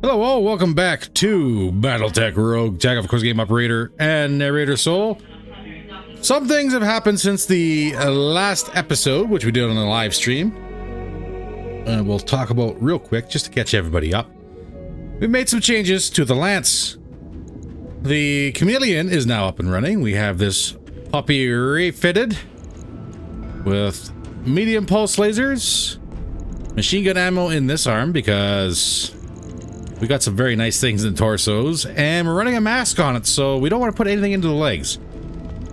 Hello all, welcome back to BattleTech RogueTech, of course, game operator and narrator Soul. Some things have happened since the last episode, which we did on the live stream. We'll talk about real quick, just to catch everybody up. We've made some changes to the Lance. The Chameleon is now up and running. We have this puppy refitted with medium pulse lasers, machine gun ammo in this arm because we got some very nice things in the torsos, and we're running a mask on it, so we don't want to put anything into the legs.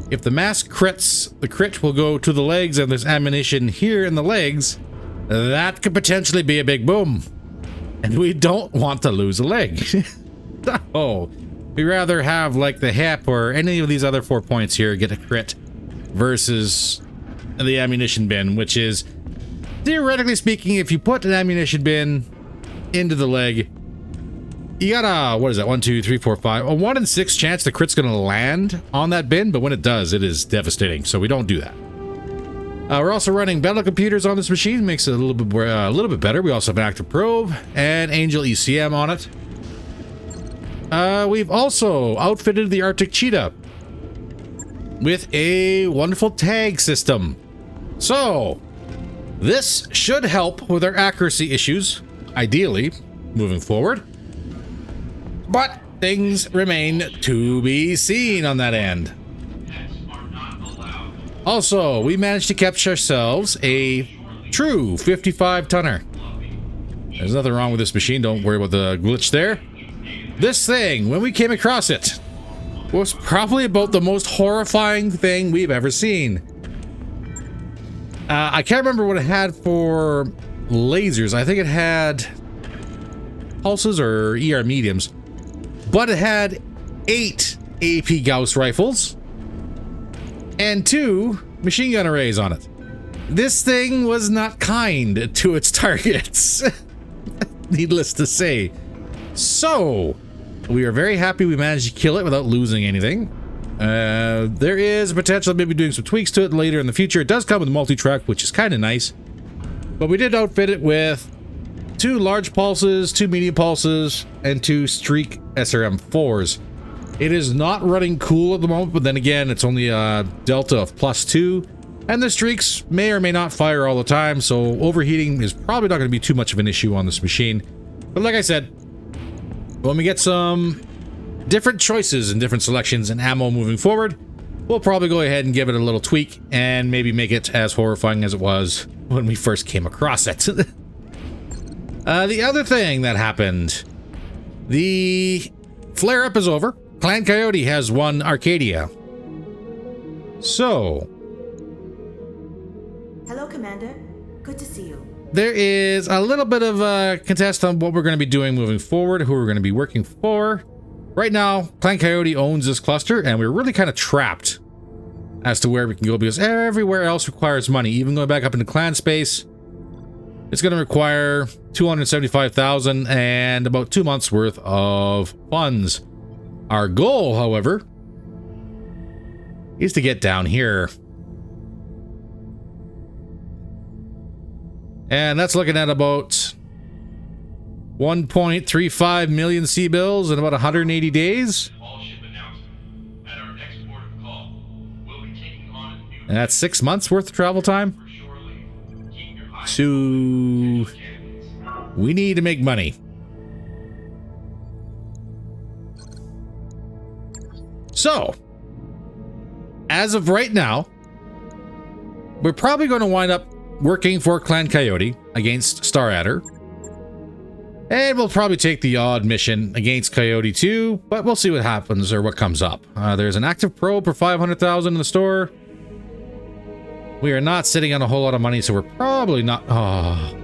If the mask crits, the crit will go to the legs, and there's ammunition here in the legs. That could potentially be a big boom. And we don't want to lose a leg. Oh, we rather have like the hip or any of these other 4 points here get a crit versus the ammunition bin, which is, theoretically speaking, if you put an ammunition bin into the leg, you got a, what is that, 1, 2, 3, 4, 5, a 1 in 6 chance the crit's gonna land on that bin, but when it does, it is devastating, so we don't do that. We're also running battle computers on this machine, makes it a little bit better. We also have an active probe and Angel ECM on it. We've also outfitted the Arctic Cheetah with a wonderful tag system. So, this should help with our accuracy issues, ideally, moving forward. But things remain to be seen on that end. Also, we managed to catch ourselves a true 55-tonner. There's nothing wrong with this machine, don't worry about the glitch there. This thing, when we came across it, was probably about the most horrifying thing we've ever seen. I can't remember what it had for lasers. I think it had pulses or ER mediums. But it had 8 AP Gauss rifles and 2 machine gun arrays on it. This thing was not kind to its targets, needless to say. So, we are very happy we managed to kill it without losing anything. There is potential maybe doing some tweaks to it later in the future. It does come with multi-track, which is kind of nice. But we did outfit it with 2 large pulses, 2 medium pulses, and 2 streak SRM4s. It is not running cool at the moment, but then again, it's only a delta of +2, and the streaks may or may not fire all the time, so overheating is probably not going to be too much of an issue on this machine. But like I said, when we get some different choices and different selections and ammo moving forward, we'll probably go ahead and give it a little tweak and maybe make it as horrifying as it was when we first came across it. The other thing that happened, the flare-up is over. Clan Coyote has won Arcadia. So, hello, Commander. Good to see you. There is a little bit of a contest on what we're going to be doing moving forward, who we're going to be working for. Right now, Clan Coyote owns this cluster, and we're really kind of trapped as to where we can go, because everywhere else requires money. Even going back up into clan space, it's going to require 275,000 and about 2 months worth of funds. Our goal, however, is to get down here. And that's looking at about 1.35 million C-bills in about 180 days. And that's 6 months worth of travel time. So we need to make money. So, as of right now, we're probably going to wind up working for Clan Coyote against Star Adder. And we'll probably take the odd mission against Coyote too, but we'll see what happens or what comes up. There's an active probe for 500,000 in the store. We are not sitting on a whole lot of money, so we're probably not... Oh.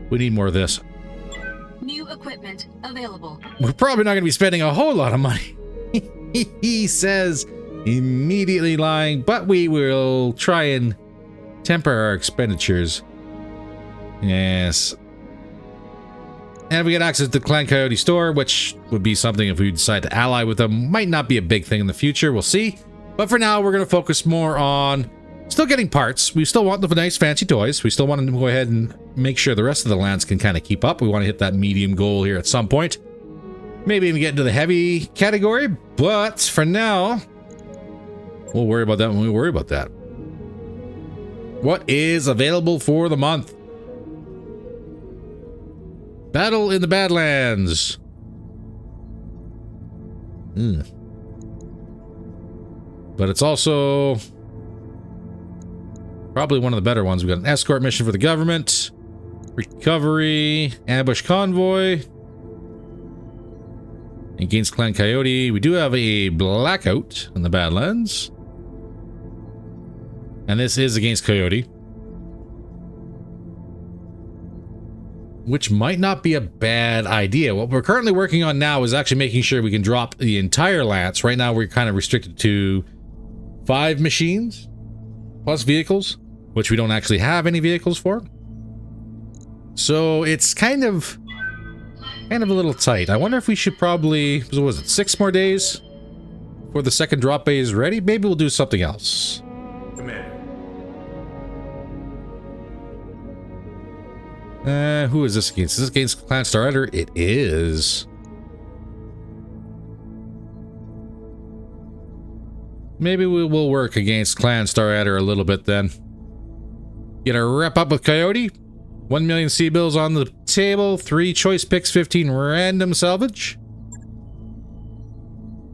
We need more of this. New equipment available. We're probably not going to be spending a whole lot of money. He says, immediately lying, but we will try and temper our expenditures. Yes. And we get access to the Clan Coyote store, which would be something if we decide to ally with them. Might not be a big thing in the future, we'll see. But for now, we're going to focus more on still getting parts. We still want the nice fancy toys. We still want to go ahead and make sure the rest of the lands can kind of keep up. We want to hit that medium goal here at some point. Maybe even get into the heavy category, but for now, we'll worry about that when we worry about that. What is available for the month? Battle in the Badlands. But it's also probably one of the better ones. We've got an escort mission for the government, recovery, ambush convoy, against Clan Coyote. We do have a blackout in the Badlands, and this is against Coyote, which might not be a bad idea. What we're currently working on now is actually making sure we can drop the entire lance. Right now we're kind of restricted to 5 machines plus vehicles, which we don't actually have any vehicles for. So it's kind of a little tight. I wonder if we should probably, what was it, 6 more days before the second drop bay is ready? Maybe we'll do something else. Who is this against? Is this against Clan Star Editor? It is. Maybe we will work against Clan Star Editor a little bit then. Get a rep up with Coyote. 1 million C-bills on the table. 3 choice picks, 15 random salvage.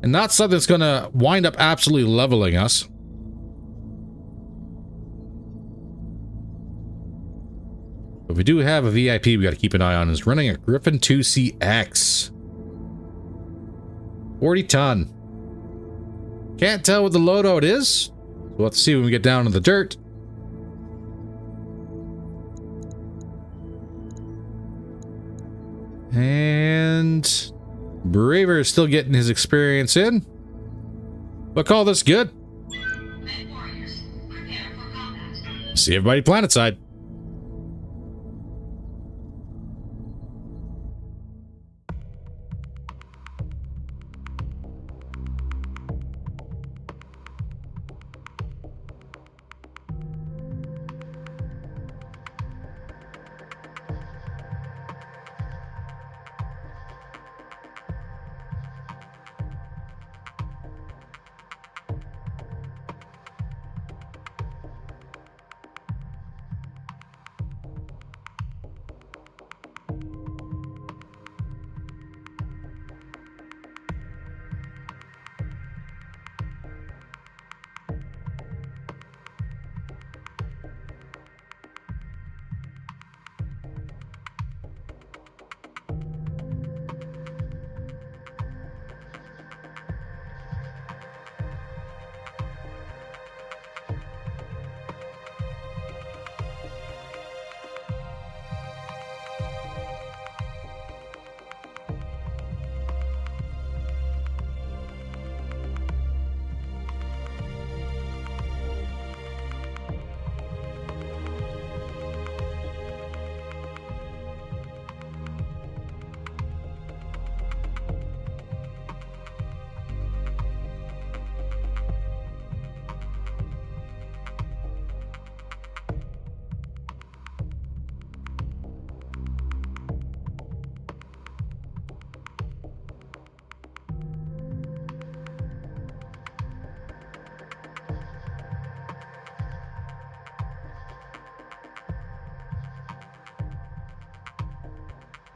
And not something that's going to wind up absolutely leveling us. But we do have a VIP we got to keep an eye on. Is running a Griffin 2CX. 40 ton. Can't tell what the loadout is. We'll have to see when we get down to the dirt. And Braver is still getting his experience in. But call this good. Warriors, prepare for combat. See everybody planetside.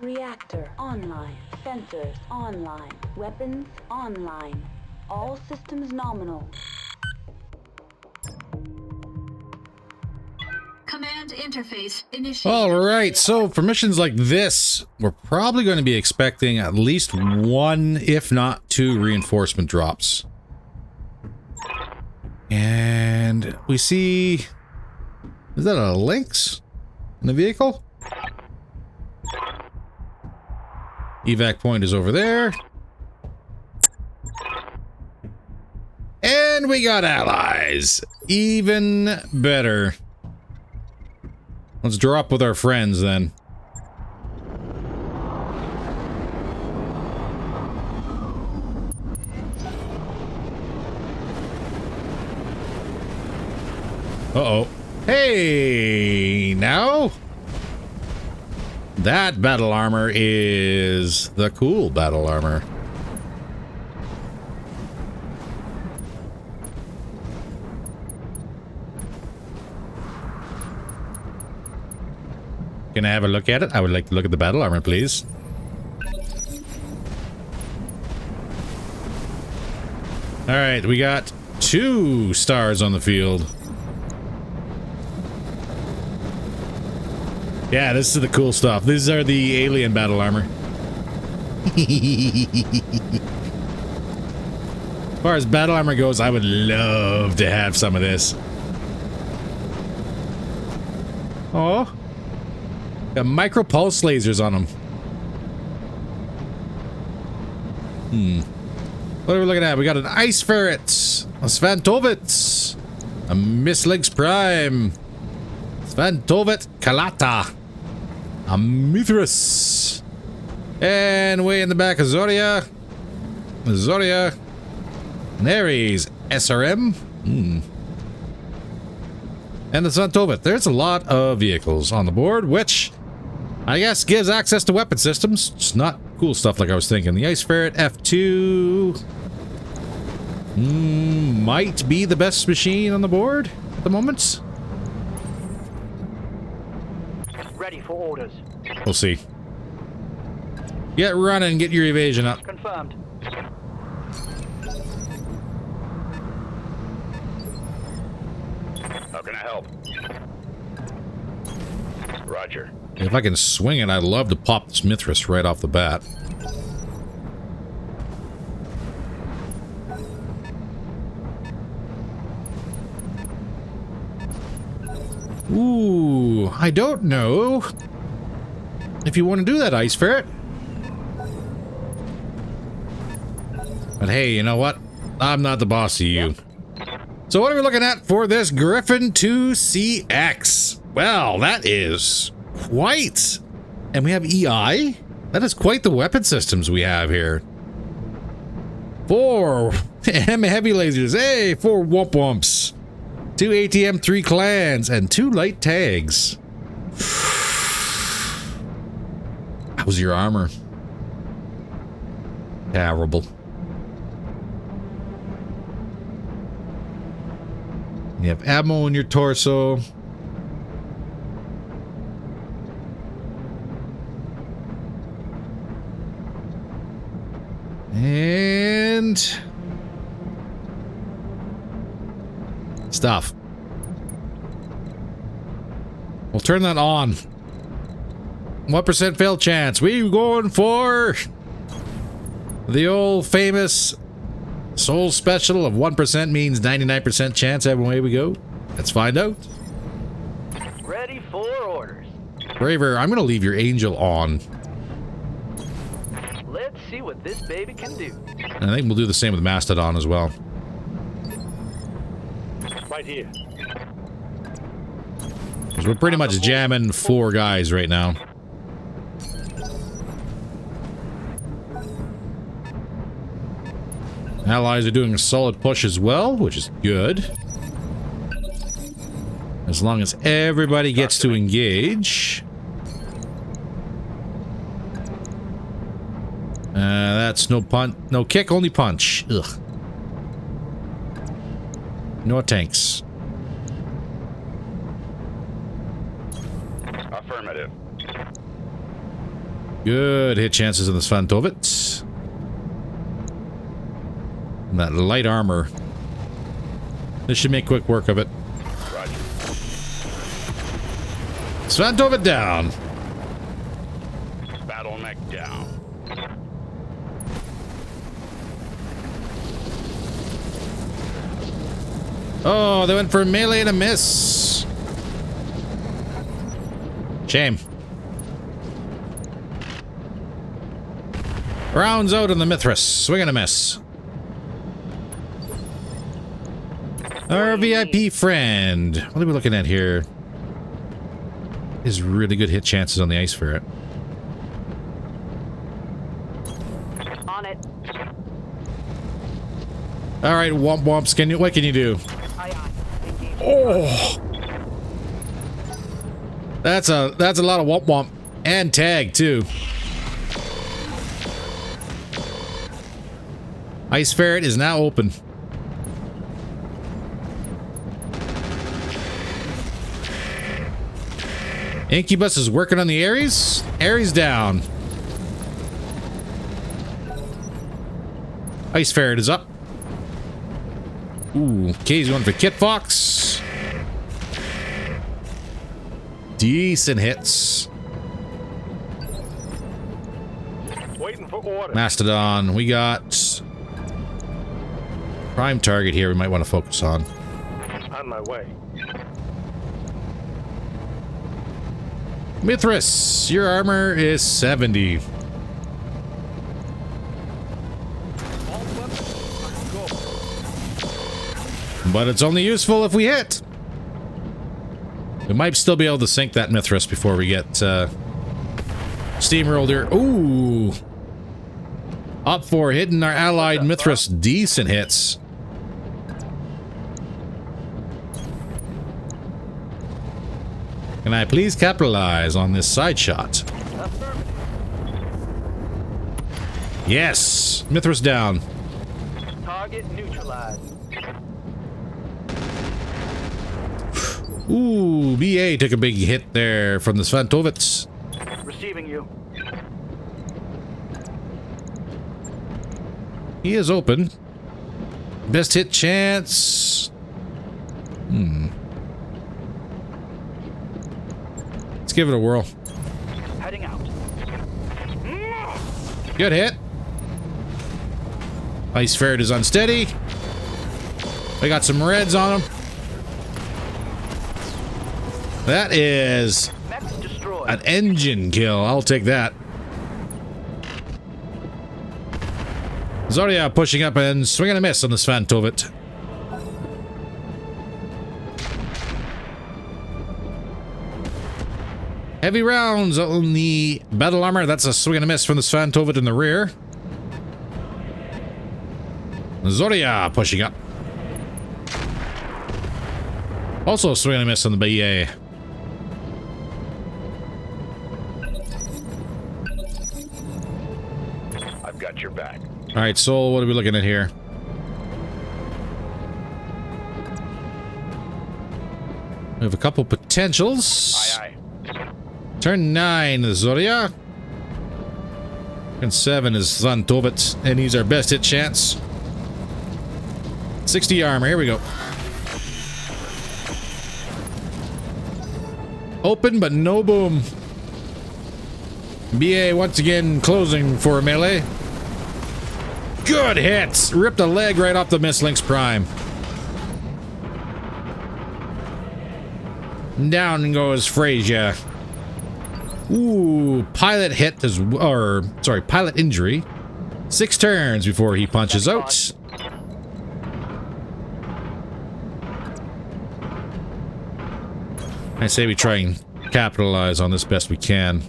Reactor online. Sensors online. Weapons online. All systems nominal. Command interface initiated. All right, so for missions like this, we're probably going to be expecting at least 1, if not 2, reinforcement drops. And we see... Is that a Lynx in the vehicle? Evac point is over there. And we got allies. Even better. Let's drop with our friends then. Uh-oh. Hey, now? That battle armor is the cool battle armor. Can I have a look at it? I would like to look at the battle armor, please. All right, we got 2 stars on the field. Yeah, this is the cool stuff. These are the alien battle armor. As far as battle armor goes, I would love to have some of this. Oh. Got micro pulse lasers on them. What are we looking at? We got an Ice Ferret, a Svantovit, a Mislinx Prime, Svantovit Kalata, a Mithras, and way in the back, a Zoria, an Ares SRM, and the Svantovit. There's a lot of vehicles on the board, which I guess gives access to weapon systems. Just not cool stuff like I was thinking. The Ice Ferret F2 might be the best machine on the board at the moment. Ready for orders. We'll see. Get running, get your evasion up. Confirmed. How can I help? Roger. If I can swing it, I'd love to pop this Mithras right off the bat. Ooh, I don't know if you want to do that, Ice Ferret. But hey, you know what? I'm not the boss of you. So what are we looking at for this Griffin 2CX? Well, that is quite... And we have EI? That is quite the weapon systems we have here. 4 heavy lasers. Hey, 4 wump wumps. 2 ATM, 3 clans, and 2 light tags. How's your armor? Terrible. You have ammo in your torso. And stuff. We'll turn that on. 1% fail chance. We're going for the old famous Soul Special of 1% means 99% chance. Away we go. Let's find out. Ready for orders. Braver, I'm going to leave your angel on. Let's see what this baby can do. And I think we'll do the same with Mastodon as well. Right here. Because we're pretty much jamming 4 guys right now. Allies are doing a solid push as well, which is good. As long as everybody gets to engage. That's no punch, no kick, only punch. Ugh. No tanks. Affirmative. Good hit chances on the Svantovit. And that light armor. This should make quick work of it. Roger. Svantovit down. Battle mech down. Oh, they went for melee and a miss. Shame. Rounds out on the Mithras. Swing and a miss. Our VIP friend. What are we looking at here? Is really good hit chances on the Ice Ferret. On it. All right, womp womps. Can you? What can you do? Aye, aye. Engage. Oh, that's a lot of womp womp. And tag, too. Ice Ferret is now open. Incubus is working on the Ares. Ares down. Ice Ferret is up. Ooh, K's going for Kit Fox. Decent hits. Waiting for orders. Mastodon. We got prime target here we might want to focus on. On my way. Mithras, your armor is 70. But it's only useful if we hit. We might still be able to sink that Mithras before we get steamrolled here. Ooh. Up for hitting our allied Mithras. Decent hits. Can I please capitalize on this side shot? Yes. Mithras down. Target neutralized. Ooh, BA took a big hit there from the Svantovits. Receiving you. He is open. Best hit chance. Let's give it a whirl. Heading out. Good hit. Ice Ferret is unsteady. We got some reds on him. That is Mech destroyed. an engine kill. I'll take that. Zoria pushing up and swinging a miss on the Svantovit. Heavy rounds on the battle armor. That's a swing and a miss from the Svantovit in the rear. Zoria pushing up. Also a swing and a miss on the BA. I've got your back. All right, Soul, what are we looking at here? We have a couple potentials. Aye, aye. Turn 9 is Zoria. Turn 7 is Svantovit, and he's our best hit chance. 60 armor, here we go. Open, but no boom. BA once again closing for a melee. Good hits! Ripped a leg right off the Mistlink's Prime. Down goes Frazier. Ooh, pilot hit is, or sorry, pilot injury. 6 turns before he punches out. I say we try and capitalize on this best we can.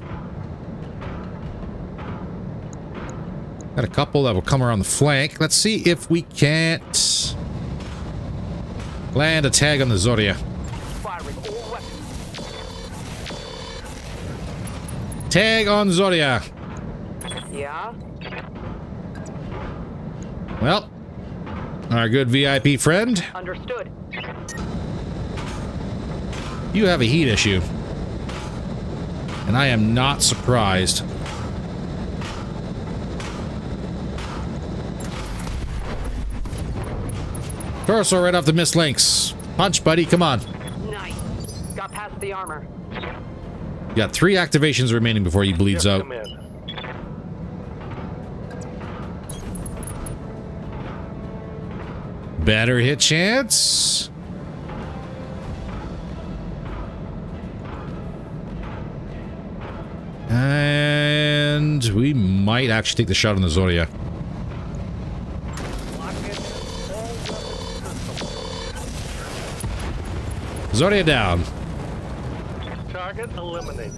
Got a couple that will come around the flank. Let's see if we can't land a tag on the Zoria. Firing all weapons. Tag on Zoria. Yeah. Well, our good VIP friend, Understood. you have a heat issue. And I am not surprised. Torso right off the Mistlinks. Punch, buddy, come on. Nice. Got past the armor. You got 3 activations remaining before he bleeds Just out. come in. Better hit chance. And we might actually take the shot on the Zoria. Zoria down. Target eliminated.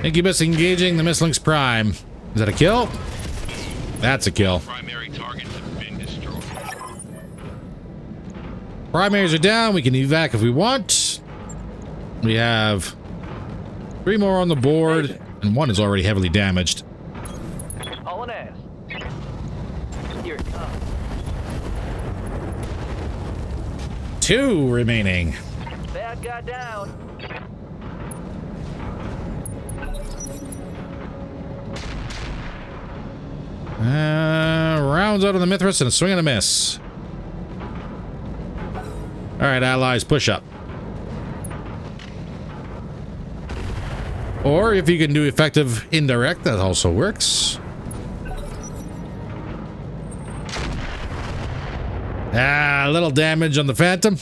Incubus engaging the Mistlink's Prime. Is that a kill? That's a kill. Primary targets have been destroyed. Primaries are down. We can evac if we want. We have 3 more on the board, and 1 is already heavily damaged. Hauling ass. Here it comes. 2 remaining. Bad guy down. Rounds out on the Mithras and a swing and a miss. All right, allies, push up. Or if you can do effective indirect, that also works. A little damage on the Phantom.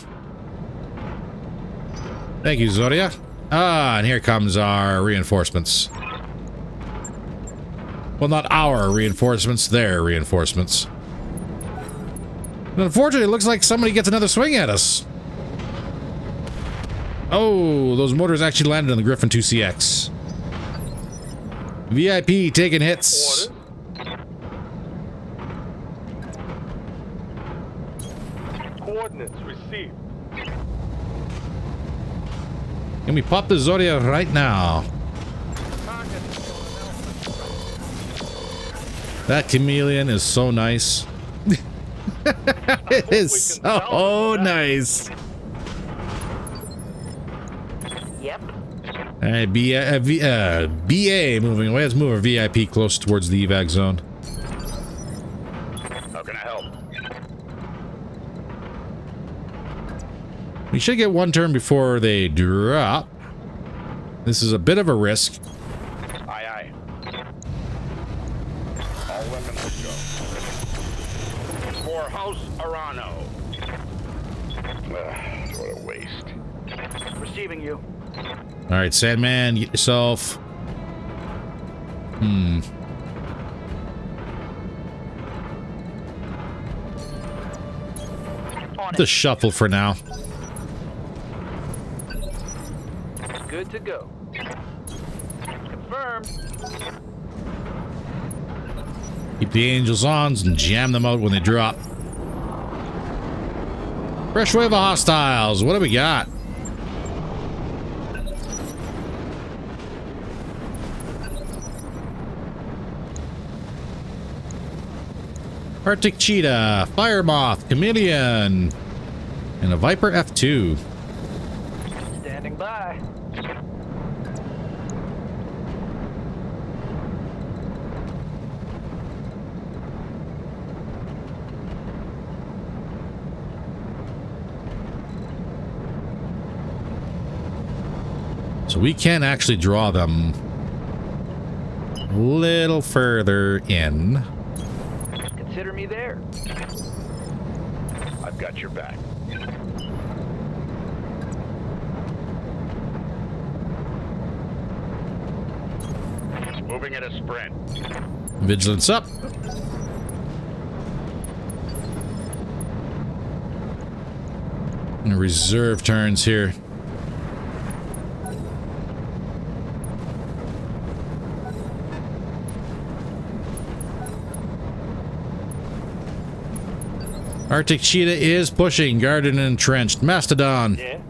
Thank you, Zodia. And here comes our reinforcements. Well, not our reinforcements, their reinforcements. And unfortunately, it looks like somebody gets another swing at us. Oh, those mortars actually landed on the Griffin 2CX. VIP taking hits. Coordinates received. Can we pop the Zodia right now? That chameleon is so nice. It is so nice. Yep. All right, BA moving away. Let's move our VIP close towards the evac zone. How can I help? We should get 1 turn before they drop. This is a bit of a risk. Aye, aye. All weapons go. For House Arano. What a waste. Receiving you. All right, Sandman, get yourself. The shuffle for now. Good to go. Confirmed. Keep the angels on and jam them out when they drop. Fresh wave of hostiles. What do we got? Arctic Cheetah, Fire Moth, Chameleon, and a Viper F2. Standing by. So we can actually draw them a little further in. Consider me there. I've got your back. Moving at a sprint. Vigilance up. And reserve turns here. Arctic Cheetah is pushing, guarded and entrenched. Mastodon. Yeah.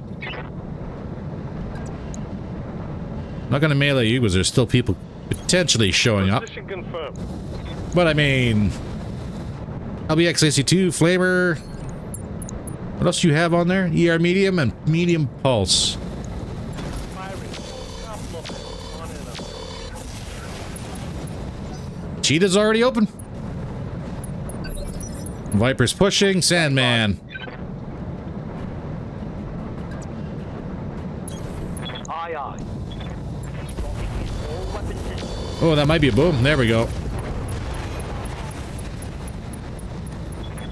Not gonna melee you because there's still people potentially showing up. Position confirmed. But I mean, LBX AC2, Flamer. What else do you have on there? ER medium and medium pulse. Cheetah's already open. Viper's pushing. Sandman. Aye, aye. All weapon systems. Oh, that might be a boom. There we go.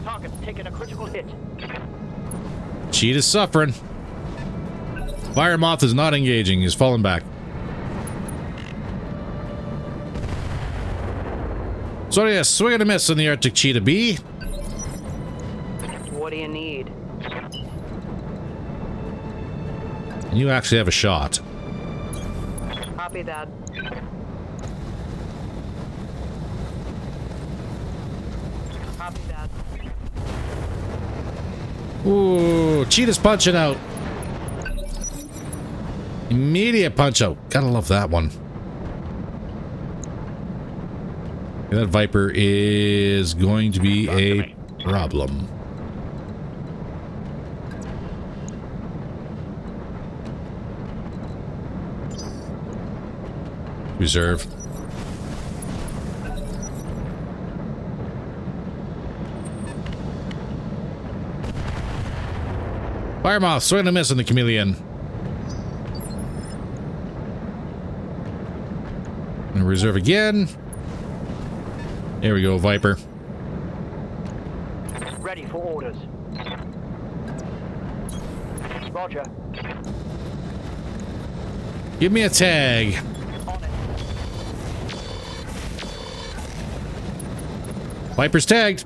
Target's taking a critical hit. Cheetah's suffering. Fire Moth is not engaging. He's falling back. So yeah, swing and a miss on the Arctic Cheetah B. What do you need? You actually have a shot. Copy that. Copy that. Ooh, Cheetah's punching out. Immediate punch out. Gotta love that one. That Viper is going to be a problem. Reserve. Fire moth, swing and a miss on the chameleon. And reserve again. There we go, Viper. Ready for orders. Roger. Give me a tag. On it. Viper's tagged.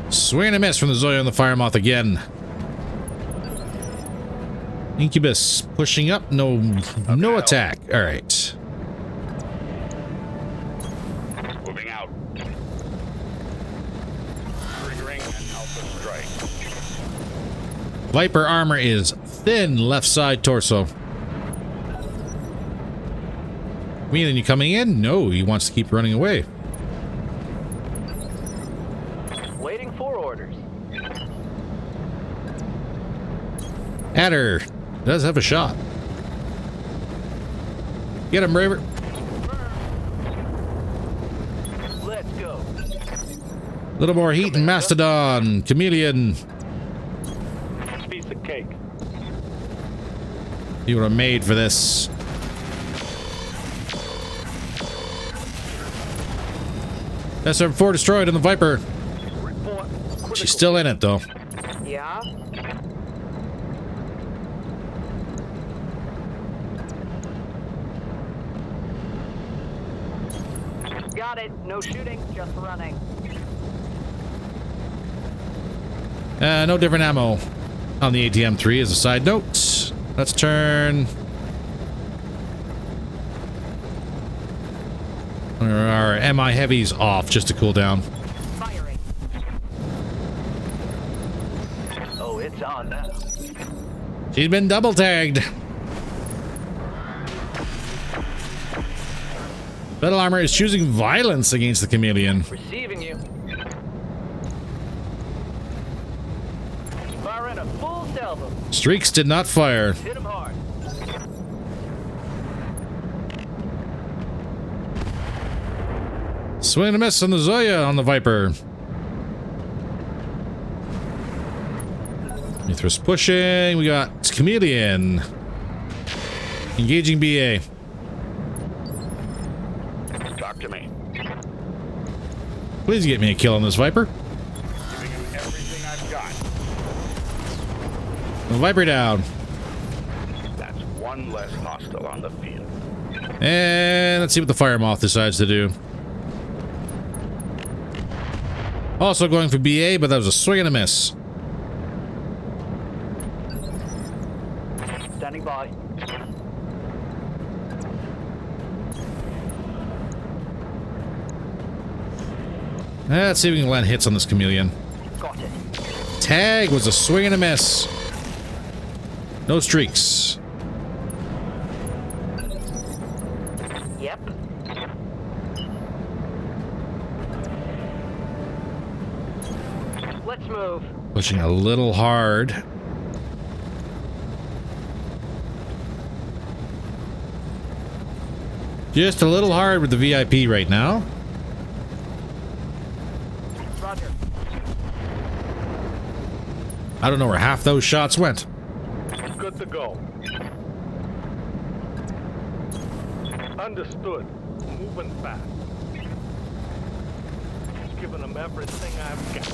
Swing and a miss from the Zoya and the Fire Moth again. Incubus pushing up. No attack. All right. Moving out. Triggering an alpha strike. Viper armor is thin left side torso. Meaning you coming in? No, he wants to keep running away. Waiting for orders. Adder does have a shot. Get him, Raver. Let's go. A little more heat and Mastodon. Chameleon. Piece of cake. You were made for this. SR4 destroyed on the Viper. Report. She's still in it, though. Yeah? Got it. No shooting, just running. No different ammo on the ATM-3 as a side note. Let's turn our MI heavies off just to cool down. Firing. Oh, it's on now. She's been double tagged. Battle armor is choosing violence against the chameleon. Receiving you. Firing a full salvo. Streaks did not fire. Hit him hard. Swing and a miss on the Zoya on the Viper. Mithras pushing. We got chameleon. Engaging BA. Talk to me. Please get me a kill on this Viper. Giving him everything I've got. The Viper down. That's one less hostile on the field. And let's see what the Fire Moth decides to do. Also going for BA, but that was a swing and a miss. Standing by. Let's see if we can land hits on this chameleon. Got it. Tag was a swing and a miss. No streaks. Yep. Let's move. Pushing a little hard. Just a little hard with the VIP right now. Roger. I don't know where half those shots went. Good to go. Understood. Moving fast. Giving them everything I've got.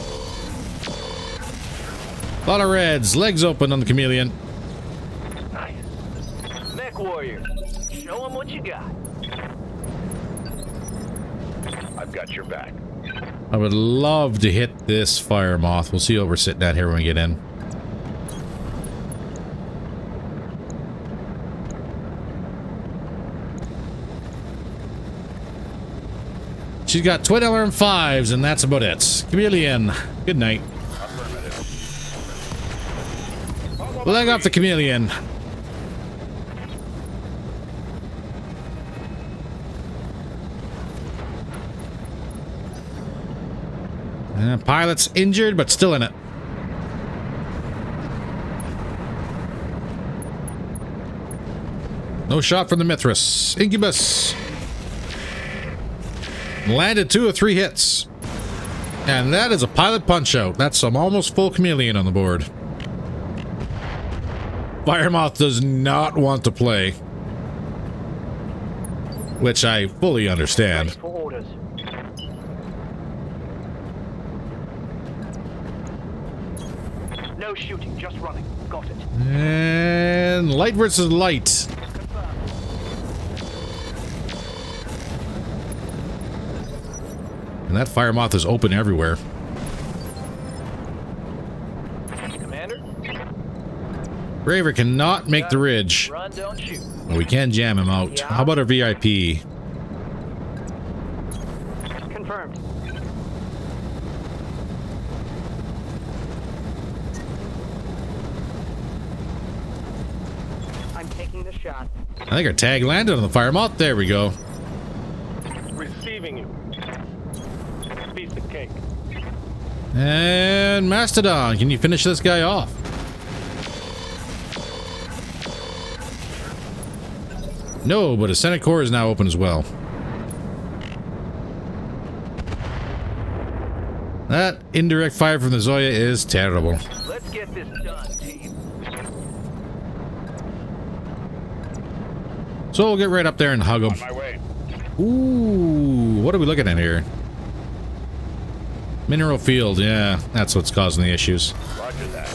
A lot of reds. Legs open on the chameleon. Nice. Mech warrior. Show them what you got. I've got your back. I would love to hit this Fire Moth. We'll see what we're sitting at here when we get in. She's got twin LRM-5s, and that's about it. Chameleon, good night. Leg off the Chameleon. Pilot's injured, but still in it. No shot from the Mithras. Incubus. Landed 2 of 3 hits. And that is a pilot punch-out. That's some almost full Chameleon on the board. Firemoth does not want to play. Which I fully understand. For orders. No shooting, just running. Got it. And light versus light. And that Firemoth is open everywhere. Commander? Braver cannot make the ridge. Run, don't shoot. Well, we can jam him out. How about our VIP? Confirmed. I'm taking the shot. I think our tag landed on the Firemoth. There we go. Receiving you. Piece of cake. And Mastodon, can you finish this guy off? No, but a Senate core is now open as well. That indirect fire from the Zoya is terrible. Let's get this done, team. So we'll get right up there and hug him. On my way. Ooh, what are we looking at here? Mineral field, yeah, that's what's causing the issues. Roger that.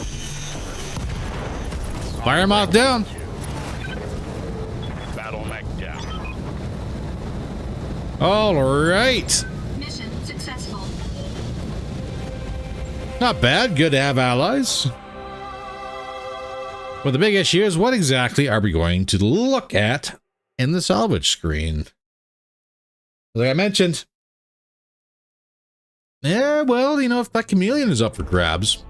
Firemoth down. Battle mech down. All right. Mission successful. Not bad. Good to have allies. Well, the big issue is what exactly are we going to look at in the salvage screen? Like I mentioned, yeah, well, you know, if that Chameleon is up for grabs,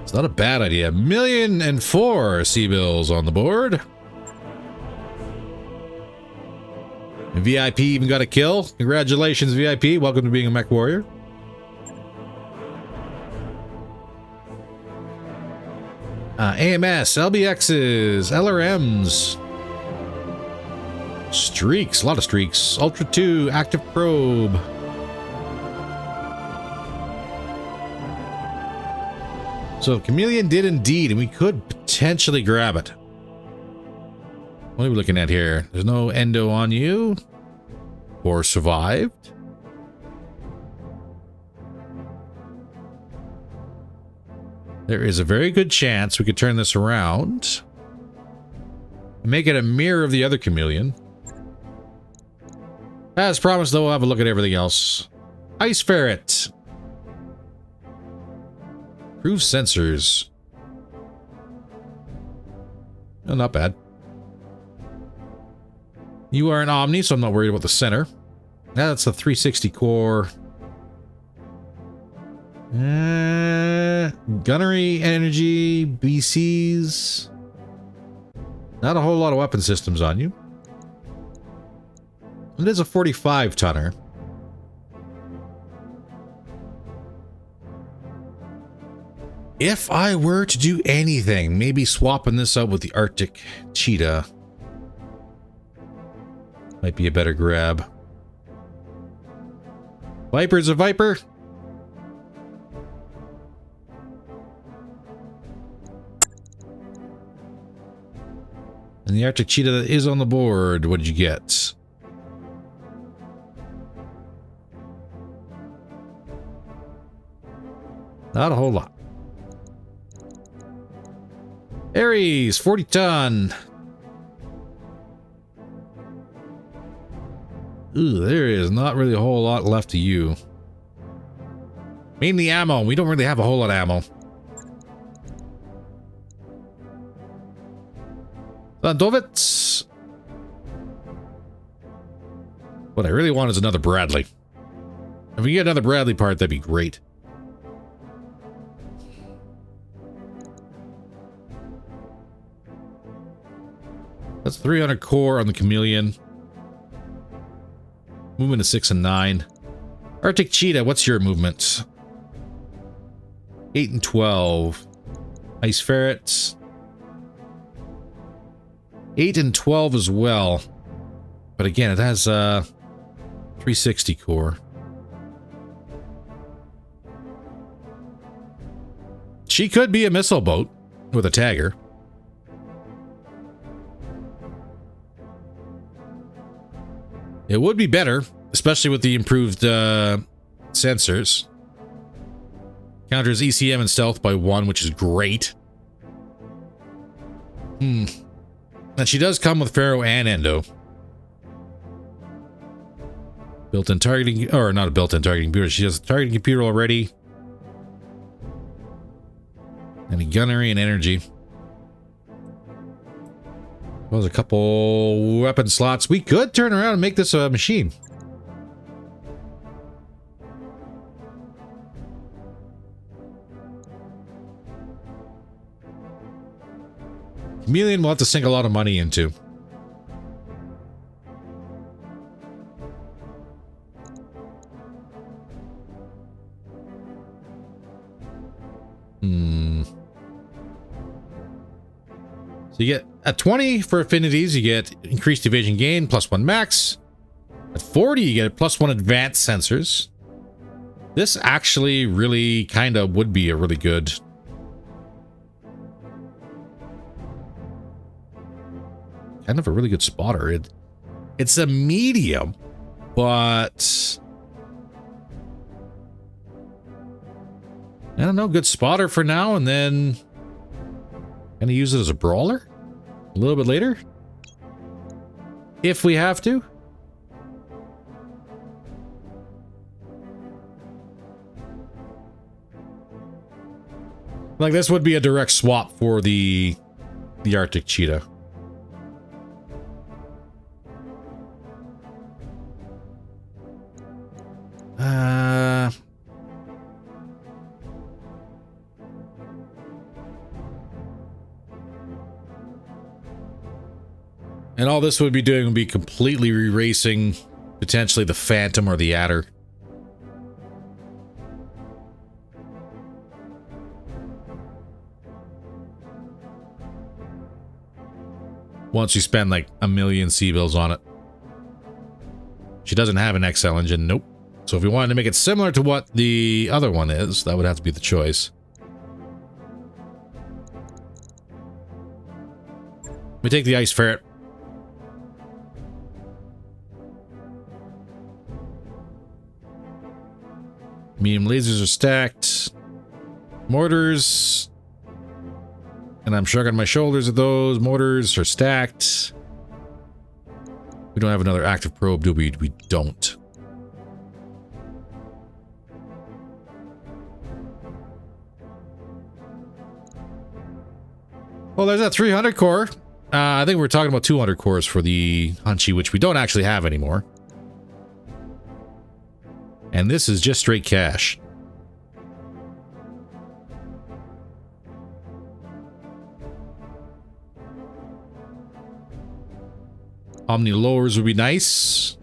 it's not a bad idea. 1,000,004 C-bills on the board. And VIP even got a kill. Congratulations, VIP. Welcome to being a mech warrior. AMS, LBXs, LRMs. Streaks, a lot of streaks. Ultra 2, active probe. So Chameleon did indeed, and we could potentially grab it. What are we looking at here? There's no endo on you. Or survived. There is a very good chance we could turn this around. And make it a mirror of the other Chameleon. As promised, though, we'll have a look at everything else. Ice Ferret. Proof sensors. Oh, not bad. You are an Omni, so I'm not worried about the center. That's a 360 core. Gunnery, energy, BCs. Not a whole lot of weapon systems on you. It is a 45 tonner. If I were to do anything, maybe swapping this out with the Arctic Cheetah might be a better grab. Viper's a Viper. And the Arctic Cheetah that is on the board, what did you get? Not a whole lot. Ares, 40 ton. Ooh, there is not really a whole lot left of you. Mainly ammo. We don't really have a whole lot of ammo. Landovitz. What I really want is another Bradley. If we get another Bradley part, that'd be great. That's 300 core on the Chameleon. Movement is 6 and 9. Arctic Cheetah, what's your movement? 8 and 12. Ice Ferrets. 8 and 12 as well. But again, it has 360 core. She could be a missile boat with a tagger. It would be better, especially with the improved sensors. Counters ECM and stealth by 1, which is great. And she does come with Ferro and Endo. Built-in targeting, or not a built-in targeting computer. She has a targeting computer already. And a gunnery and energy. Well, there's a couple weapon slots. We could turn around and make this a machine. Chameleon we'll have to sink a lot of money into. So you get at 20 for affinities, you get increased evasion gain, +1 max. At 40, you get +1 advanced sensors. This actually really kind of would be a really good... kind of a really good spotter. It's a medium, but... I don't know, good spotter for now, and then... gonna use it as a brawler? A little bit later? If we have to? Like, this would be a direct swap for the Arctic Cheetah. And all this would be doing would be completely erasing potentially the Phantom or the Adder. Once you spend like 1 million C-bills on it. She doesn't have an XL engine, nope. So if we wanted to make it similar to what the other one is, that would have to be the choice. We take the Ice Ferret. Medium lasers are stacked. Mortars. And I'm shrugging my shoulders at those. Mortars are stacked. We don't have another active probe, do we? We don't. Well, there's that 300 core. I think we're talking about 200 cores for the Hunchy, which we don't actually have anymore. And this is just straight cash. Omni lowers would be nice.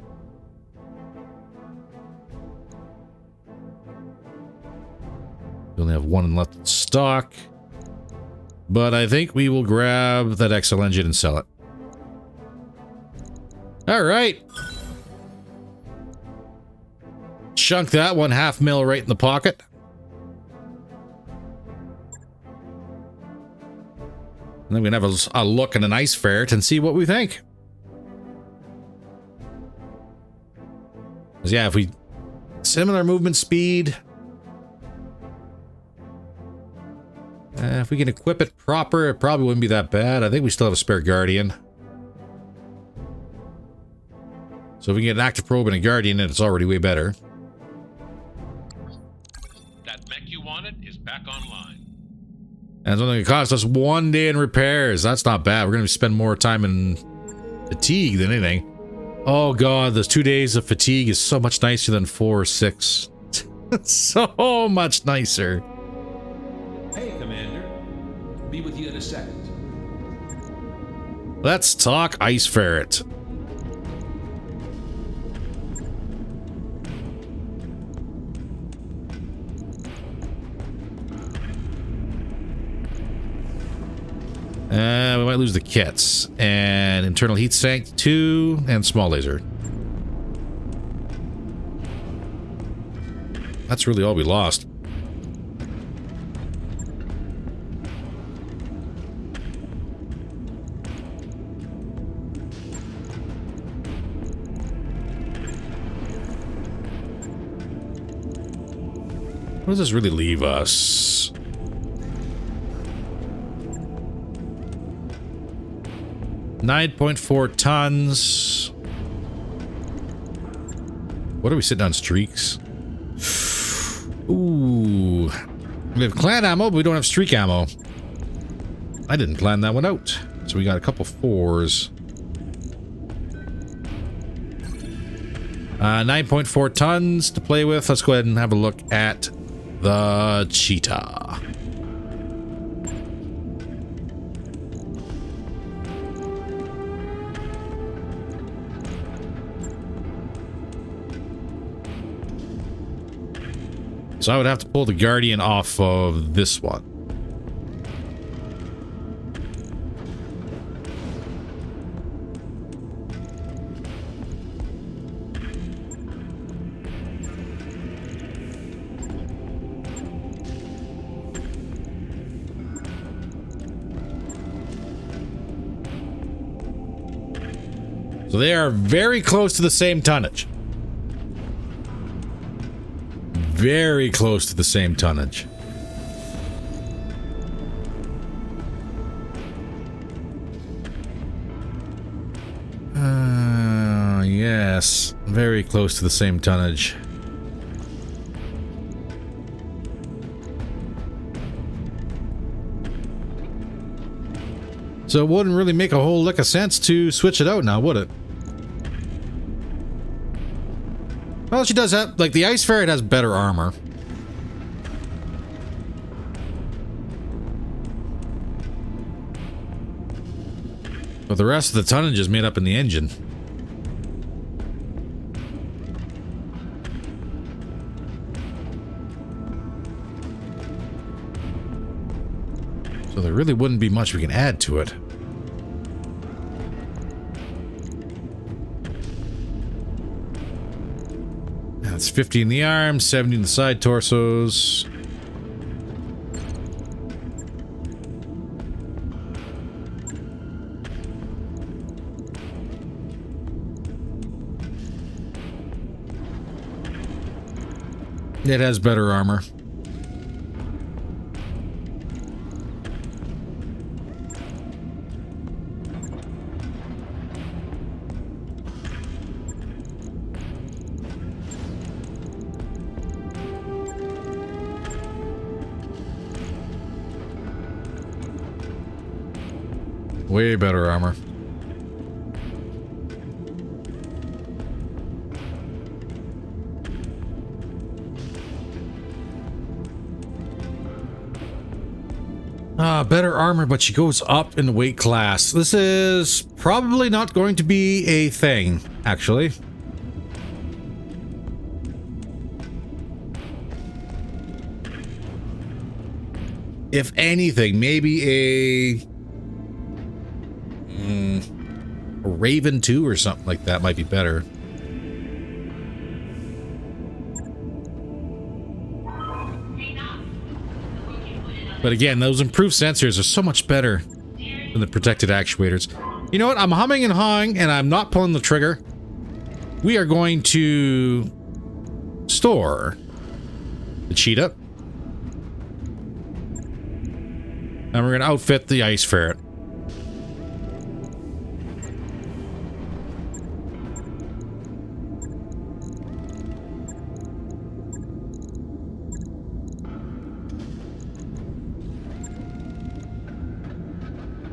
We only have one left in stock. But I think we will grab that XL engine and sell it. All right. Chunk that one, $500,000 right in the pocket. And then we can have a look at an Ice Ferret and see what we think. Because yeah, if we... similar movement speed. If we can equip it proper, it probably wouldn't be that bad. I think we still have a spare Guardian. So if we can get an active probe and a Guardian, it's already way better. That mech you wanted is back online. And it's only going to cost us 1 day in repairs. That's not bad. We're going to spend more time in fatigue than anything. Oh god, those 2 days of fatigue is so much nicer than 4 or 6. So much nicer. Hey, Commander. Be with you in a second. Let's talk Ice Ferret. We might lose the kits. And internal heat sink 2 and small laser. That's really all we lost. What does this really leave us? .4 tons. What are we sitting on streaks? Ooh. We have clan ammo, but we don't have streak ammo. I didn't plan that one out. So we got a couple 4s. 9.4 tons to play with. Let's go ahead and have a look at the cheetah. So I would have to pull the Guardian off of this one. So they are very close to the same tonnage. Very close to the same tonnage. Yes, very close to the same tonnage. So it wouldn't really make a whole lick of sense to switch it out now, would it? Well, she does have, like, the Ice Ferret has better armor. But the rest of the tonnage is made up in the engine. So there really wouldn't be much we can add to it. That's 50 in the arms, 70 in the side torsos. It has better armor. Way better armor. Better armor, but she goes up in the weight class. This is probably not going to be a thing, actually. If anything, maybe a Raven 2 or something like that might be better. But again, those improved sensors are so much better than the protected actuators. You know what? I'm humming and hawing, and I'm not pulling the trigger. We are going to store the cheetah. And we're going to outfit the Ice Ferret.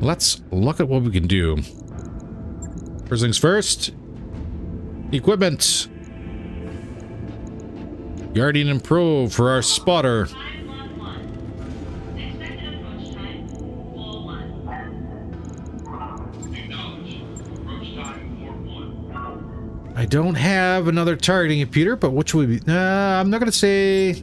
Let's look at what we can do. First things first, Equipment. Guardian and probe for our spotter. 511. Expected approach time, full 1. Acknowledged. Approach time 4-1. I don't have another targeting computer, but which would be... I'm not going to say...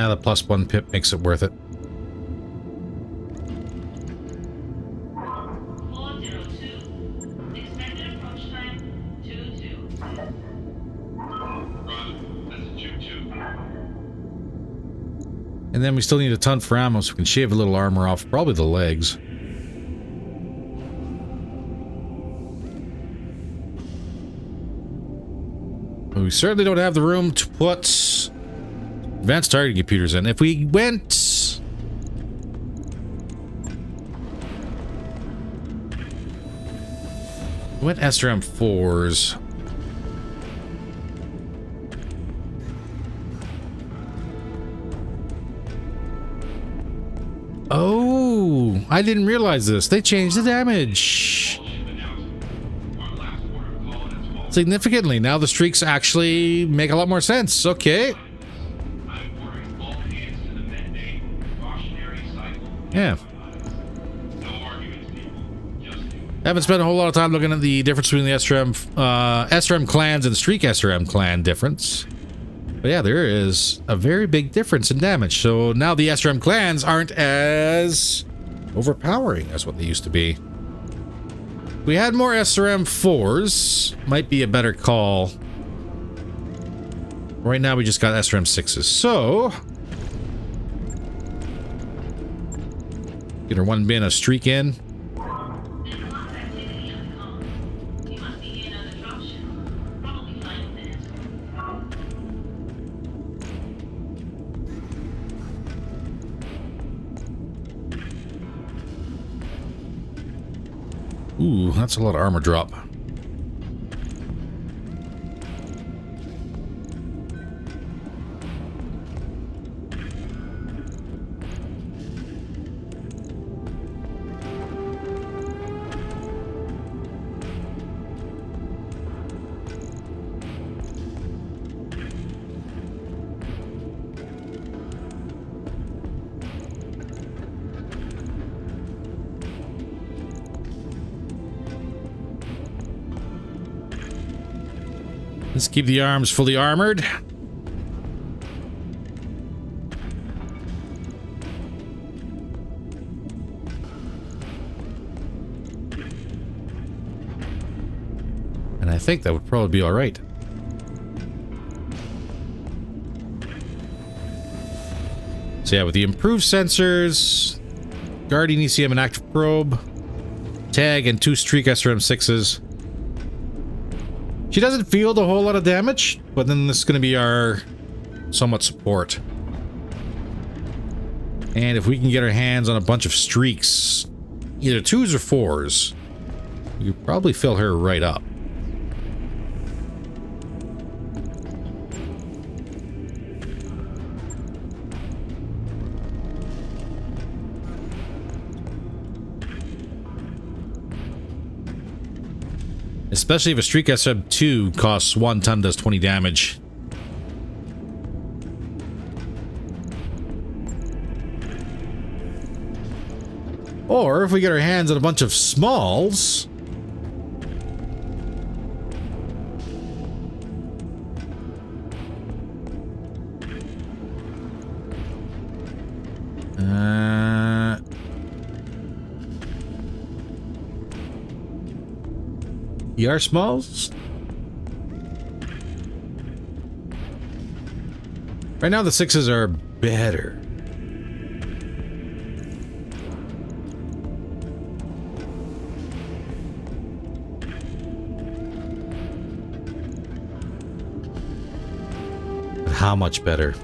the +1 pip makes it worth it. 402. Expected approach time, 22. Roger. That's a 2-2. And then we still need a ton for ammo, so we can shave a little armor off, probably the legs. But we certainly don't have the room to put advanced targeting computers in. If we went... SRM4s. Oh, I didn't realize this. They changed the damage significantly. Now the streaks actually make a lot more sense. Okay. Yeah. Haven't spent a whole lot of time looking at the difference between the SRM clans and the streak SRM clan difference. But yeah, there is a very big difference in damage. So now the SRM clans aren't as overpowering as what they used to be. We had more SRM 4s. Might be a better call. Right now we just got SRM 6s. So get our one bin a streak in. There's a lot of activity on the call. You must be in on the dropship. Probably 5 minutes. Ooh, that's a lot of armor drop. Let's keep the arms fully armored. And I think that would probably be all right. So yeah, with the improved sensors, Guardian ECM and active probe, tag, and 2 streak SRM6s. She doesn't field a whole lot of damage, but then this is going to be our somewhat support. And if we can get our hands on a bunch of streaks, either 2s or 4s, we could probably fill her right up. Especially if a streak SRM2 costs 1 ton, does 20 damage. Or if we get our hands on a bunch of smalls, ER smalls? Right now the 6s are better. But how much better?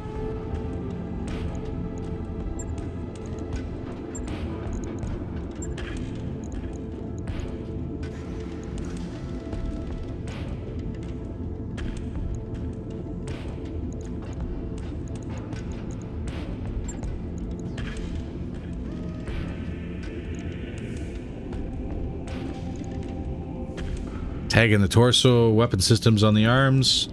Tagging the torso, weapon systems on the arms.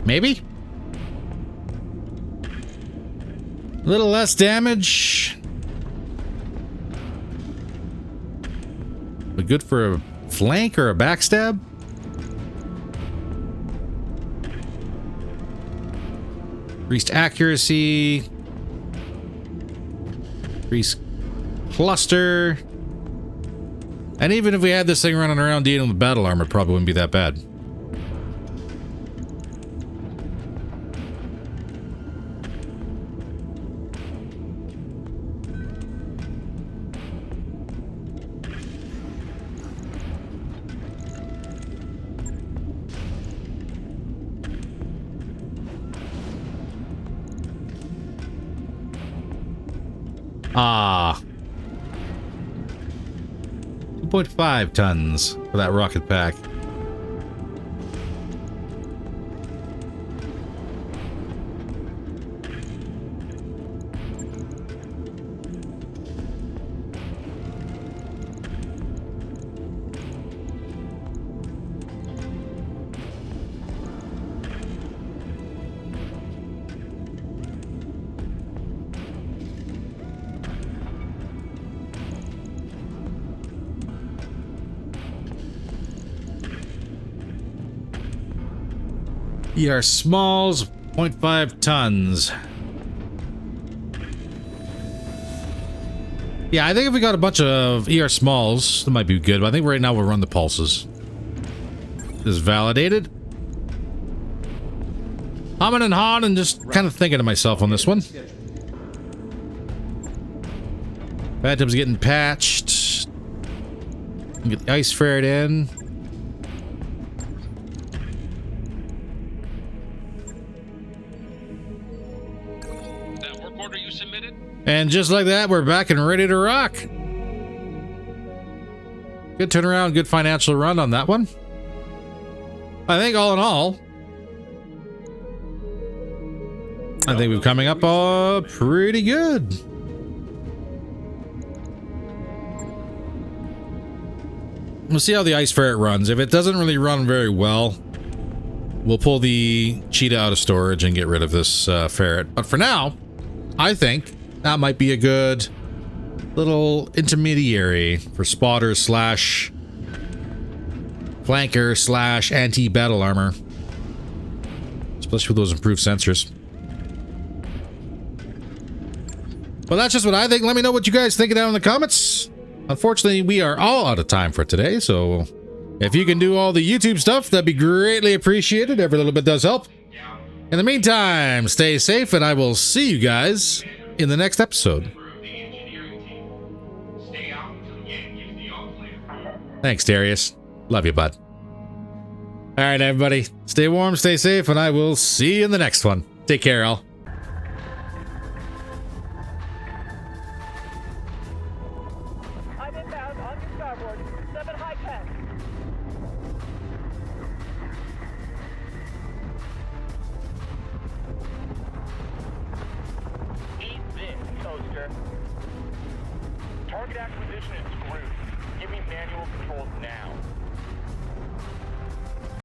Maybe? A little less damage. But good for a flank or a backstab? Increased accuracy. Increased cluster. And even if we had this thing running around dealing with battle armor, it probably wouldn't be that bad. Ah. 2.5 tons for that rocket pack. ER Smalls, 0.5 tons. Yeah, I think if we got a bunch of ER Smalls, that might be good, but I think right now we'll run the pulses. This is validated. Humming and hawing and just kind of thinking to myself on this one. Bathtub's getting patched. Get the ice ferret in. And just like that, we're back and ready to rock. Good turnaround, good financial run on that one. I think all in all, I think we're coming up pretty good. We'll see how the ice ferret runs. If it doesn't really run very well, we'll pull the cheetah out of storage and get rid of this ferret. But for now, I think that might be a good little intermediary for spotter slash flanker slash anti-battle armor. Especially with those improved sensors. Well, that's just what I think. Let me know what you guys think down in the comments. Unfortunately, we are all out of time for today, so if you can do all the YouTube stuff, that'd be greatly appreciated. Every little bit does help. In the meantime, stay safe, and I will see you guys in the next episode. Thanks, Darius. Love you, bud. All right, everybody. Stay warm, stay safe, and I will see you in the next one. Take care, all. I'm inbound on your starboard. 7 high tech. Eat this, toaster. Target acquisition is screwed. Give me manual controls now.